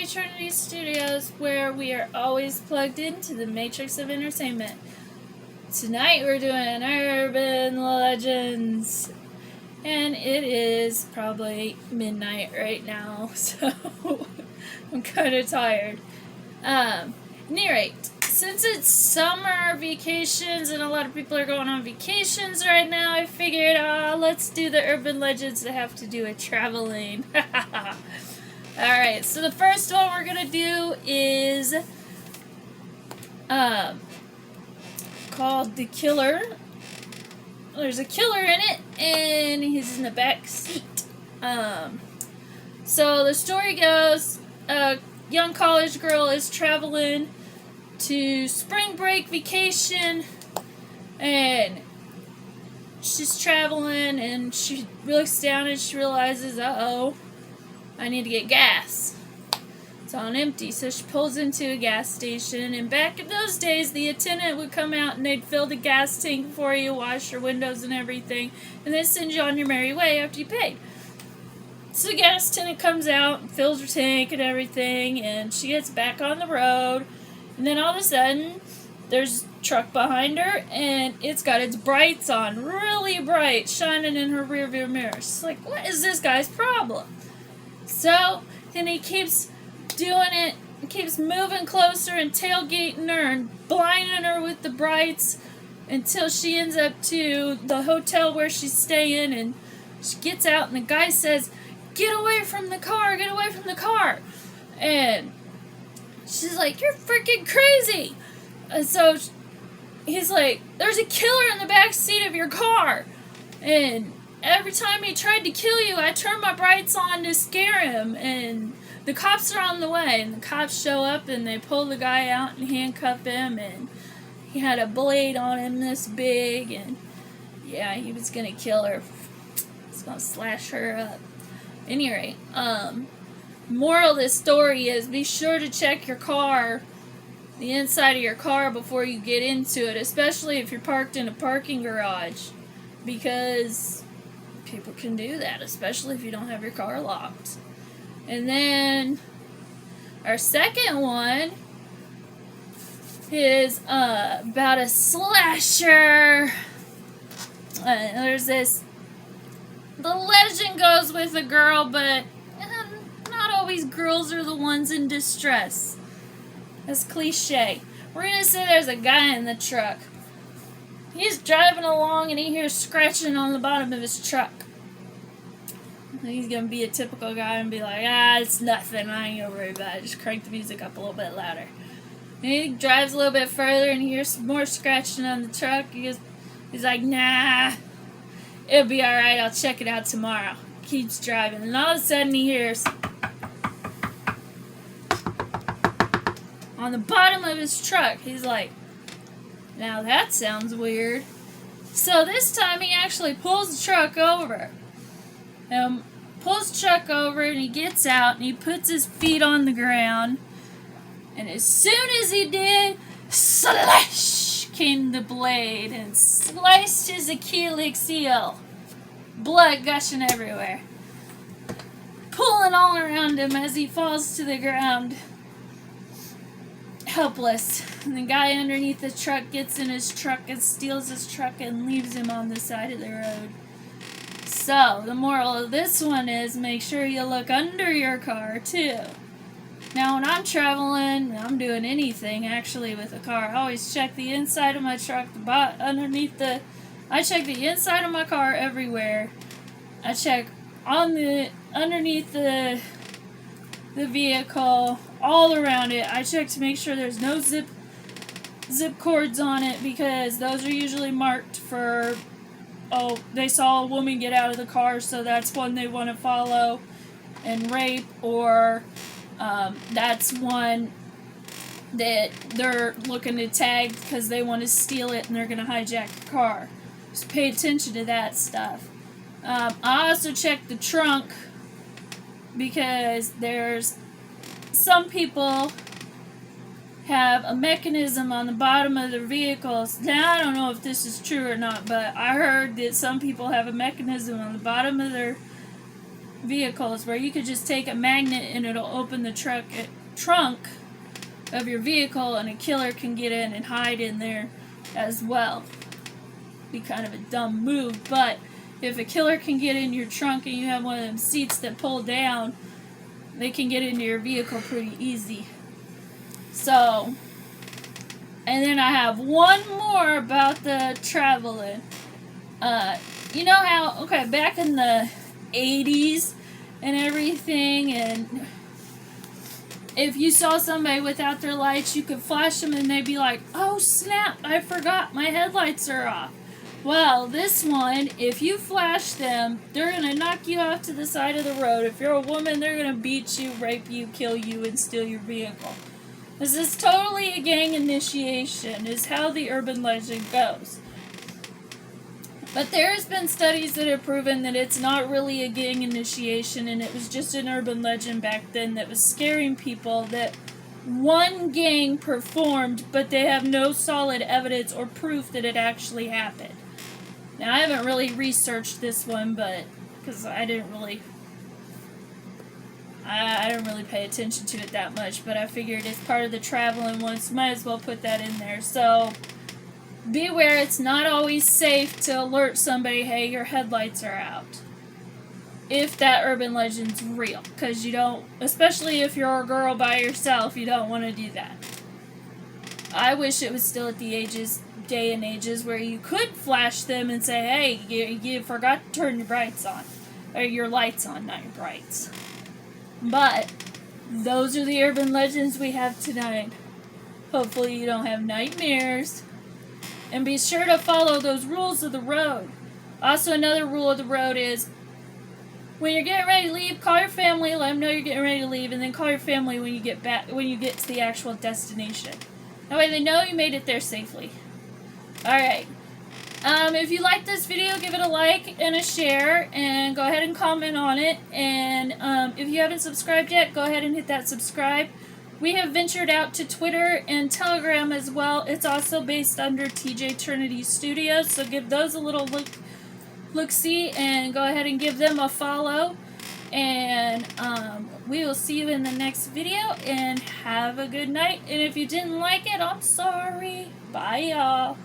Trinity Studios, where we are always plugged into the matrix of entertainment. Tonight we're doing Urban Legends, and it is probably midnight right now, so I'm kind of tired. At any rate, since it's summer vacations and a lot of people are going on vacations right now, I figured, let's do the Urban Legends that have to do with traveling. Alright, so the first one we're gonna do is called The Killer. There's a killer in it, and he's in the back seat. So the story goes, a young college girl is traveling to spring break vacation, and she's traveling, and she looks down and she realizes, uh-oh, I need to get gas. It's on empty, so she pulls into a gas station, and back in those days, the attendant would come out and they'd fill the gas tank for you, wash your windows and everything, and then send you on your merry way after you paid. So the gas attendant comes out and fills her tank and everything, and she gets back on the road, and then all of a sudden, there's a truck behind her, and it's got its brights on, really bright, shining in her rearview mirror. She's like, what is this guy's problem? So, then he keeps doing it, keeps moving closer and tailgating her and blinding her with the brights until she ends up to the hotel where she's staying, and she gets out and the guy says, get away from the car, get away from the car. And she's like, you're freaking crazy. And so he's like, there's a killer in the back seat of your car. And every time he tried to kill you, I turned my brights on to scare him. And the cops are on the way. And the cops show up and they pull the guy out and handcuff him. And he had a blade on him this big. And yeah, he was going to kill her. He's going to slash her up. At any rate, moral of this story is be sure to check your car, the inside of your car, before you get into it, especially if you're parked in a parking garage, because people can do that, especially if you don't have your car locked. And then our second one is about a slasher. There's this, the legend goes with a girl, but not always girls are the ones in distress. That's cliche. We're going to say there's a guy in the truck. He's driving along and he hears scratching on the bottom of his truck. He's going to be a typical guy and be like, it's nothing, I ain't going to worry about it. Just crank the music up a little bit louder. And he drives a little bit further and he hears some more scratching on the truck. He's like, nah, it'll be alright, I'll check it out tomorrow. Keeps driving, and all of a sudden he hears on the bottom of his truck. He's like, now that sounds weird. So this time he actually pulls the truck over. Pulls the truck over and he gets out and he puts his feet on the ground. And as soon as he did, slash came the blade and sliced his Achilles heel. Blood gushing everywhere. Pulling all around him as he falls to the ground. Helpless. And the guy underneath the truck gets in his truck and steals his truck and leaves him on the side of the road. So, the moral of this one is make sure you look under your car too. Now, when I'm traveling, I'm doing anything actually with a car, I always check the inside of my truck, I check the inside of my car everywhere. I check underneath the vehicle, all around it. I check to make sure there's no zip cords on it, because those are usually marked for, they saw a woman get out of the car, so that's one they want to follow and rape, or that's one that they're looking to tag because they want to steal it and they're going to hijack the car. Just pay attention to that stuff. I also check the trunk, because there's some people have a mechanism on the bottom of their vehicles. Now, I don't know if this is true or not, but I heard that some people have a mechanism on the bottom of their vehicles where you could just take a magnet and it'll open the trunk of your vehicle and a killer can get in and hide in there as well. Be kind of a dumb move, but if a killer can get in your trunk and you have one of them seats that pull down, they can get into your vehicle pretty easy. So, and then I have one more about the traveling. You know how, okay, back in the 80s and everything, and if you saw somebody without their lights, you could flash them and they'd be like, oh snap, I forgot my headlights are off. Well, this one, if you flash them, they're going to knock you off to the side of the road. If you're a woman, they're going to beat you, rape you, kill you, and steal your vehicle. This is totally a gang initiation, is how the urban legend goes. But there has been studies that have proven that it's not really a gang initiation, and it was just an urban legend back then that was scaring people that one gang performed, but they have no solid evidence or proof that it actually happened. Now, I haven't really researched this one, but because I didn't really pay attention to it that much, but I figured it's part of the traveling ones, might as well put that in there. So, beware, it's not always safe to alert somebody, hey, your headlights are out. If that urban legend's real, because you don't, especially if you're a girl by yourself, you don't want to do that. I wish it was still at the day and ages where you could flash them and say, hey, you forgot to turn your brights on. Or your lights on, not your brights. But those are the urban legends we have tonight. Hopefully you don't have nightmares. And be sure to follow those rules of the road. Also, another rule of the road is when you're getting ready to leave, call your family, let them know you're getting ready to leave, and then call your family when you get back, when you get to the actual destination. That way they know you made it there safely. Alright. If you like this video, give it a like and a share, and go ahead and comment on it. And if you haven't subscribed yet, go ahead and hit that subscribe. We have ventured out to Twitter and Telegram as well. It's also based under TJ Trinity Studios, so give those a little look-see and go ahead and give them a follow. And we will see you in the next video, and have a good night. And if you didn't like it, I'm sorry. Bye, y'all.